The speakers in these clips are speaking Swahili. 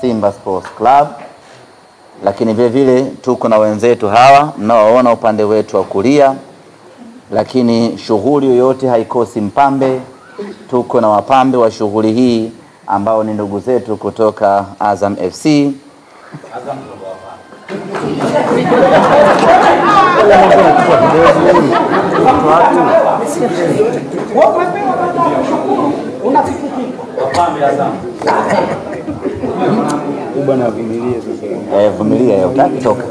Simba Sports Club, lakini vile vile tuko na wenzetu hawa mnaoona upande wetu wa kulia, lakini shughuli yoyote haikosi mpambe. Tuko na wapambe wa shughuli hii ambao ni ndugu zetu kutoka Azam FC. Vumilia utaki toka.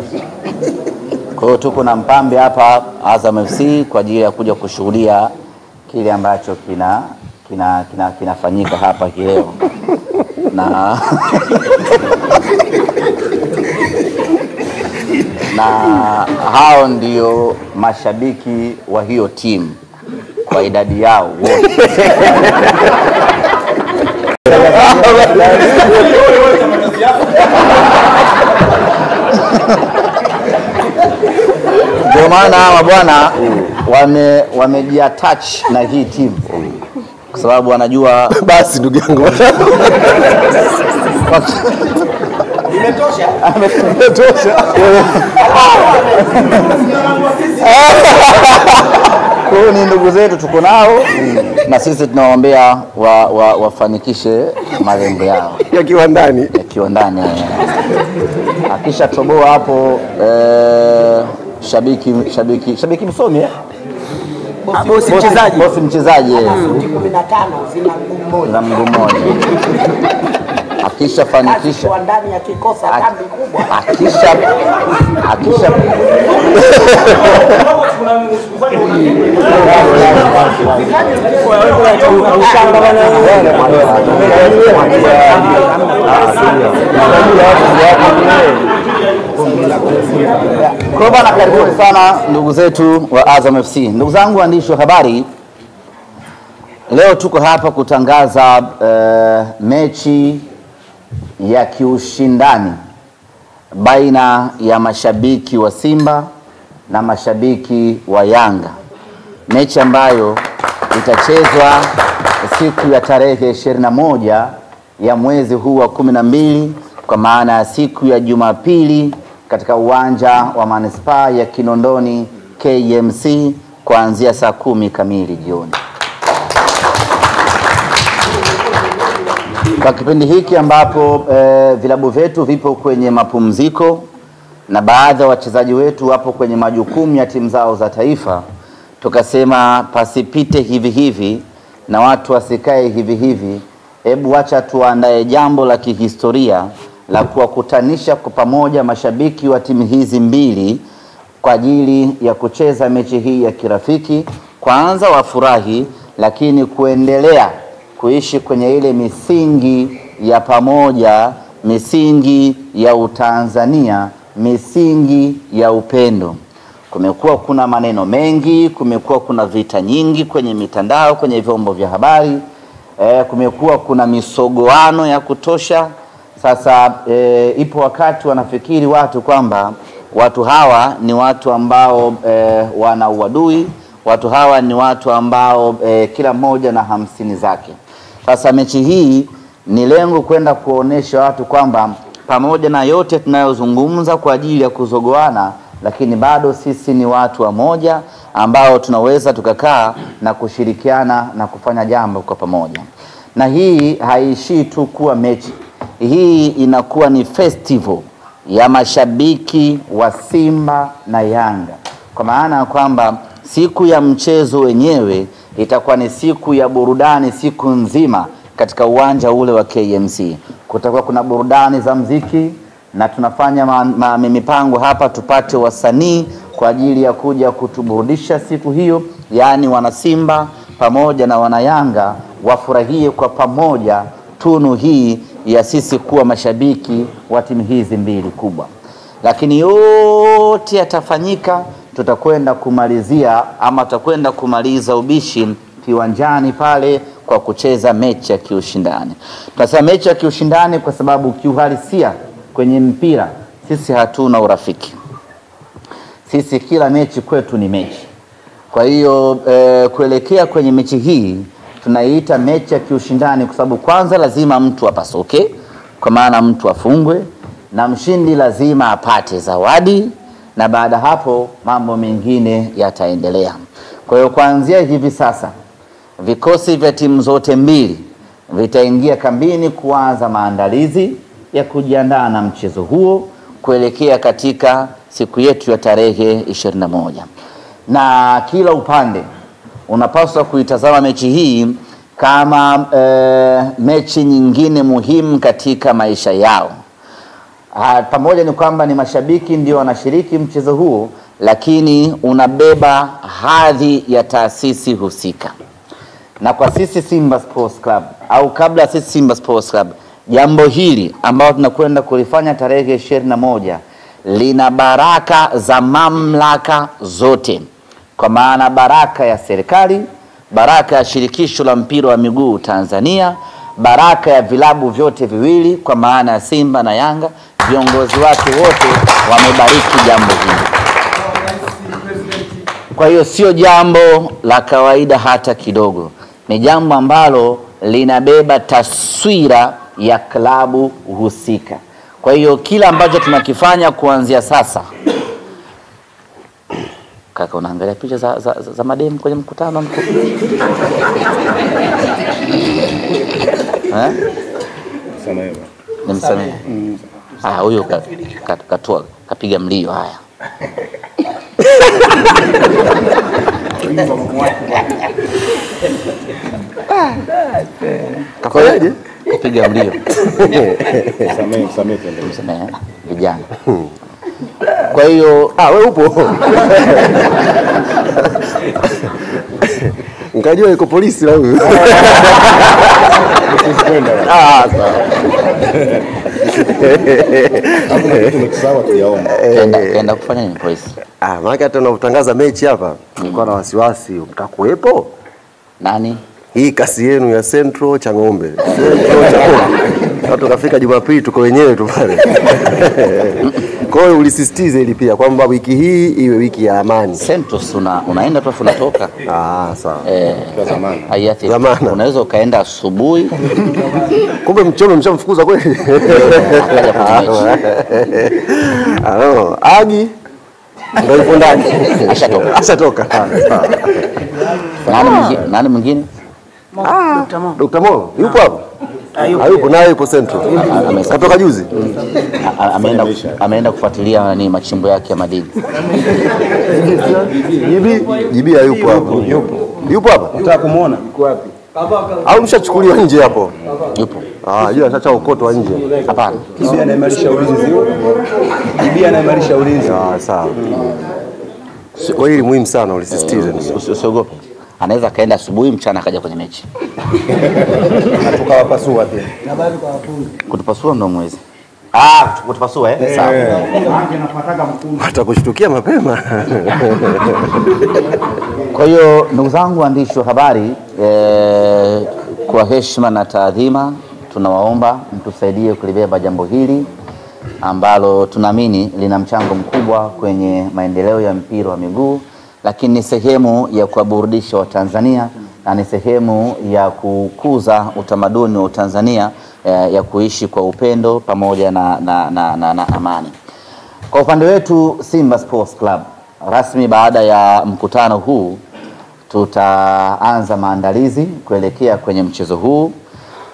Kwa hiyo tuko na mpambe hapa Azam FC kwa ajili ya kuja kushuhudia kile ambacho kinafanyika hapa leo. Na na hao ndio mashabiki wa hiyo timu kwa idadi yao wote. Ndio maana hawa bwana wamejiattach na hii timu kwa sababu wanajua basi ndugu yangu imetosha. Kwa ni ndugu zetu tuko nao na sisi tunawaombea wafanikishe malengo yao yakiwa ndani. Akisha toboa hapo shabiki msomi bosi mchezaji 15 zina mguu mmoja. Akisha fanikisha ndani ya kikosa kambi kubwa. Akisha kwa bana, karibuni sana ndugu zetu wa Azam FC. Ndugu zangu waandishi wa habari, leo tuko hapa kutangaza mechi ya kiushindani baina ya mashabiki wa Simba na mashabiki wa Yanga, mechi ambayo itachezwa siku ya tarehe 21 ya mwezi huu wa 12, kwa maana ya siku ya Jumapili katika uwanja wa Manispaa ya Kinondoni KMC kuanzia saa 10 kamili jioni. Kwa kipindi hiki ambapo vilabu vyetu vipo kwenye mapumziko na baadhi ya wachezaji wetu wapo kwenye majukumu ya timu zao za taifa, tukasema pasipite hivi hivi na watu wasikae hivi hivi. Hebu acha tuandae jambo la kihistoria la kuwakutanisha kwa pamoja mashabiki wa timu hizi mbili kwa ajili ya kucheza mechi hii ya kirafiki. Kwanza wafurahi, lakini kuendelea kuishi kwenye ile misingi ya pamoja, misingi ya Utanzania, misingi ya upendo. Kumekuwa kuna maneno mengi, kumekuwa kuna vita nyingi kwenye mitandao, kwenye vyombo vya habari, kumekuwa kuna misogoano ya kutosha. Sasa ipo wakati wanafikiri watu kwamba watu hawa ni watu ambao wana uadui, watu hawa ni watu ambao kila mmoja na 50 zake. Sasa mechi hii ni lengo kwenda kuonesha watu kwamba pamoja na yote tunayozungumza kwa ajili ya kuzogoana, lakini bado sisi ni watu wa moja ambao tunaweza tukakaa na kushirikiana na kufanya jambo kwa pamoja. Na hii haishii tu kuwa mechi, hii inakuwa ni festival ya mashabiki wa Simba na Yanga, kwa maana ya kwamba siku ya mchezo wenyewe itakuwa ni siku ya burudani siku nzima katika uwanja ule wa KMC. Kutakuwa kuna burudani za mziki na tunafanya mipango hapa tupate wasanii kwa ajili ya kuja kutuburudisha siku hiyo, yani wana Simba pamoja na wana Yanga wafurahie kwa pamoja tunu hii ya sisi kuwa mashabiki wa timu hizi mbili kubwa. Lakini yote yatafanyika, tutakwenda kumalizia ama tutakwenda kumaliza ubishi kiwanjani pale kwa kucheza mechi ya kiushindani. Tunasema mechi ya kiushindani kwa sababu kiuhalisia kwenye mpira sisi hatuna urafiki. Sisi kila mechi kwetu ni mechi. Kwa hiyo kuelekea kwenye mechi hii tunaiita mechi ya kiushindani kwa sababu kwanza lazima mtu apasuke, kwa maana mtu afungwe, na mshindi lazima apate zawadi, na baada hapo mambo mengine yataendelea. Kwa hiyo kuanzia hivi sasa vikosi vya timu zote mbili vitaingia kambini kuanza maandalizi ya kujiandaa na mchezo huo kuelekea katika siku yetu ya tarehe 21. Na kila upande unapaswa kuitazama mechi hii kama mechi nyingine muhimu katika maisha yao. Pamoja ni kwamba ni mashabiki ndio wanashiriki mchezo huo, lakini unabeba hadhi ya taasisi husika. Na kwa sisi Simba Sports Club, au kabla sisi Simba Sports Club, jambo hili ambalo tunakwenda kulifanya tarehe 21 lina baraka za mamlaka zote, kwa maana baraka ya serikali, baraka ya shirikisho la mpira wa miguu Tanzania, baraka ya vilabu vyote viwili kwa maana ya Simba na Yanga. Viongozi wake wote wamebariki jambo hili. Kwa hiyo sio jambo la kawaida hata kidogo, ni jambo ambalo linabeba taswira ya klabu husika. Kwa hiyo kila ambacho tunakifanya kuanzia sasa, kaka unaangalia picha za mademu kwenye mkutano mkuu. Nimsamehe. Huyo katoa kapiga mlio. Haya. Kafanyaje? Kapiga mlio. Msamehe vijana. Kwa hiyo wewe upo. Ngajua yuko polisi la huyu. Kaenda kufanya nini polisi? Maana hata unapotangaza mechi hapa nilikuwa na wasiwasi mtakuepo. Nani? Hii kasi yenu ya Central Chang'ombe. Watu kafika Jumapili tuko wenyewe tu pale. Kwa hiyo ulisisitize ili pia kwamba wiki hii iwe wiki ya amani. Central unaenda tu unatoka. Sawa. Kwa zamani. Hayati. Unaweza ukaenda asubuhi. Kumbe mchono mshamfukuza kweli. Agi ndio yupo ndani. Ashatoka. Nani mwingine? Dr. Mo yupo hapo? Hayupo, naye yupo Central. Katoka juzi. Ameenda kufuatilia machimbo yake ya madini. Jibi hayupo hapo. Yupo hapa? Nataka kumuona. Yuko wapi? Au mshachukuliwa nje hapo? Yupo. Jua sasa ukotwa nje. Hapana. Jibi anaimarisha ulinzi. Jibi anaimarisha ulinzi. Sawa. Kwa hiyo muhimu sana ulisisitiza. Usiogope. Anaweza kaenda asubuhi, mchana akaja kwenye mechi. Na tukawapasua tena. Na bado kwa wafungi. Kutupasua ndo mwezi. Kutupasua sawa. Anapataka mkungu. Atakushtukia mapema. Kwa hiyo ndugu zangu waandishi wa habari, kwa heshima na taadhima tunawaomba mtusaidie kulibeba jambo hili ambalo tunaamini lina mchango mkubwa kwenye maendeleo ya mpira wa miguu, lakini ni sehemu ya kuwaburudisha Watanzania na ni sehemu ya kukuza utamaduni wa Tanzania ya kuishi kwa upendo pamoja na amani. Kwa upande wetu Simba Sports Club, rasmi baada ya mkutano huu tutaanza maandalizi kuelekea kwenye mchezo huu,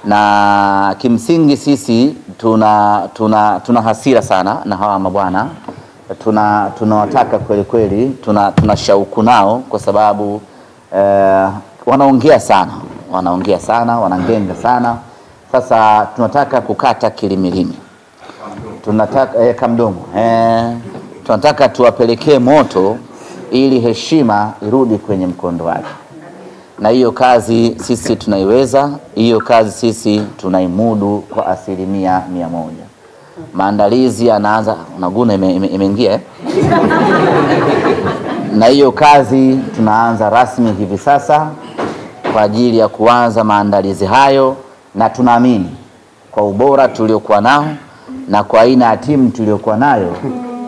na kimsingi sisi tuna hasira sana na hawa mabwana. Tunawataka kweli tuna shauku nao kwa sababu wanaongea sana, wanangenga sana. Sasa tunataka kukata kilimilimi. Tunataka kamdomo. Tunataka tuwapelekee moto ili heshima irudi kwenye mkondo wake. Na hiyo kazi sisi tunaiweza, hiyo kazi sisi tunaimudu kwa 100%. Maandalizi yanaanza, unaguna imeingia na hiyo kazi tunaanza rasmi hivi sasa kwa ajili ya kuanza maandalizi hayo, na tunaamini kwa ubora tuliokuwa nao na kwa aina ya timu tuliokuwa nayo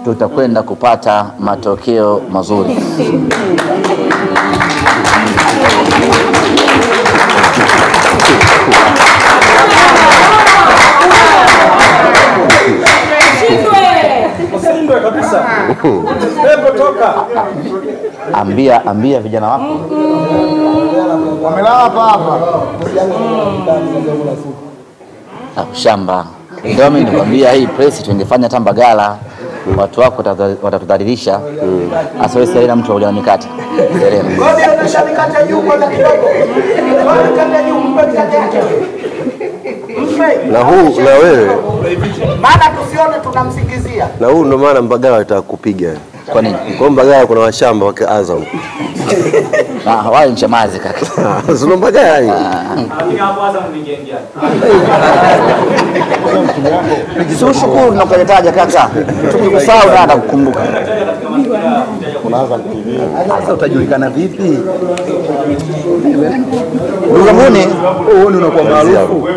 tutakwenda kupata matokeo mazuri. Ambia vijana wako. Wamelala hapa. Shamba. Ndio mimi nikwambia hii press tungefanya Tambagala. Watu wako watatudhalilisha. Asa wewe sasa mtu wa mikate. Ngoja unasha mikate juu kwa kidogo. Mikate juu mikate yake. Na huu na wewe. Maana tusione tunamsingizia. Na huu ndo maana Mbagala atakupiga. Kwa nini? Kwa Mbagala kuna washamba wake Azam. Wale mchamazi kaka. Sio Mbagala hii. Hapo Azam ningeingia. Sio shukuru na kujitaja kaka. Tukikusahau na kukumbuka. Sasa utajulikana vipi? Ugamuni Wewe ndio unakuwa maarufu.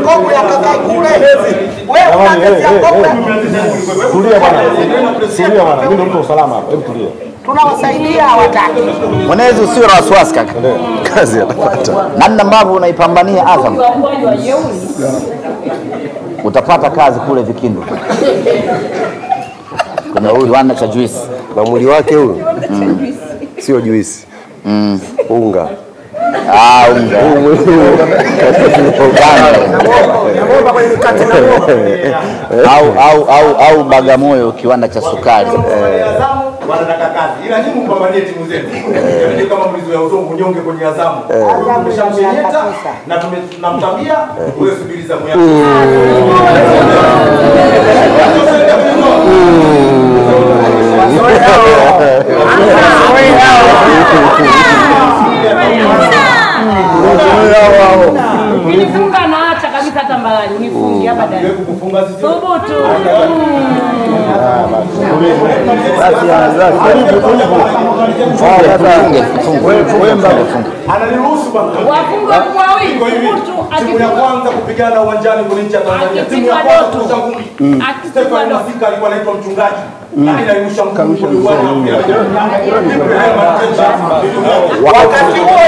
Kopo ya kaka kule. Wewe unangezea kopo. Tulia bwana, mimi ndio mtu usalama hapa. Hebu tulia. Tunawasaidia hawataki. mwenezi usio na wasiwasi kaka. Kazi atapata. Namna ambavyo unaipambania Azam utapata kazi kule Vikindu kwenye kiwanda cha juice. Mamuli wake huyu sio juice. Unga. Unga. au Bagamoyo kiwanda cha sukari. Wanataka kazi. Ila nyinyi mpambanie timu zenu. Yaani kama mlizoea uzungu nyonge kwenye Azamu. Tumeshamshenyeta na tunamtambia wewe subiri zamu yako. Unifunga na acha kabisa Tambalani, unifunge hapa ndani. Kukufunga sisi. Thubutu. Ananiruhusu bwana. Wafunga kwa wingi. Timu ya kwanza kupigana uwanjani kwenye nchi ya Tanzania. Timu ya kwanza kutoka ngumi. Stefan Masika alikuwa anaitwa mchungaji. Lakini alirusha ngumi kwa uwanja. Wakati huo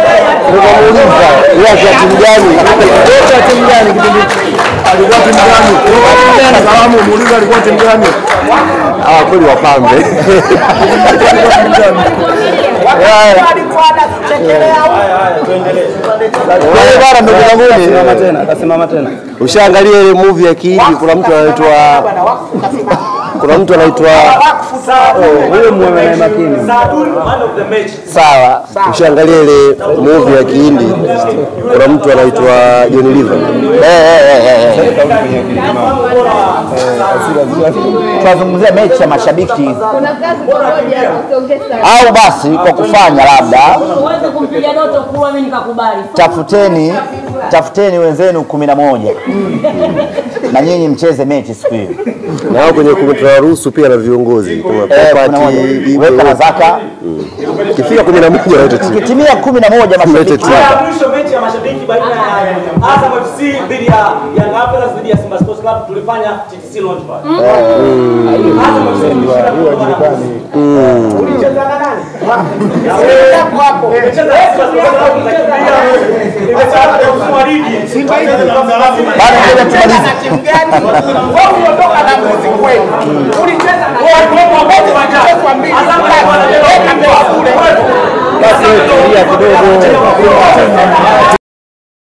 Unamuuliza yeye timu gani? Yote timu gani kipindi? Alikuwa timu gani? Salamu muuliza alikuwa timu gani? Kweli wapambe. alikuwa anachekelea Wewe bwana ndugu zangu Akasimama tena. ushaangalia ile movie ya Kihindi kuna mtu anaitwa Wewe muone makini. sawa. Ushaangalia ile movie ya Kihindi kuna mtu anaitwa Johnny Liver. Tunazungumzia mechi ya mashabiki Kuna kazi pamoja kusongeza. au basi kwa kufanya labda Uweze kumpiga doto kuwa mimi nikakubali. tafuteni wenzenu 11 na nyinyi mcheze mechi siku hiyo. Na wao kwenye tunaruhusu pia na viongozi kama Popati weka na zaka. kifika 11 yote timu. Kitimia 11 mashabiki. Mwisho mechi ya mashabiki baina ya Azam FC dhidi ya Young Africans dhidi ya Simba Sports Club tulifanya TTC launch party. Azam FC ulicheza na nani? Hapo. Ulicheza na Simba Sports Club ukikimbia. Nimesema kwa ligi. Simba hizi Bana ngoja tumalize. timu gani? Wewe unatoka na mbuzi kweli. Ulicheza na kwa mbili. Azam weka mbele kule. Basi tulia kidogo.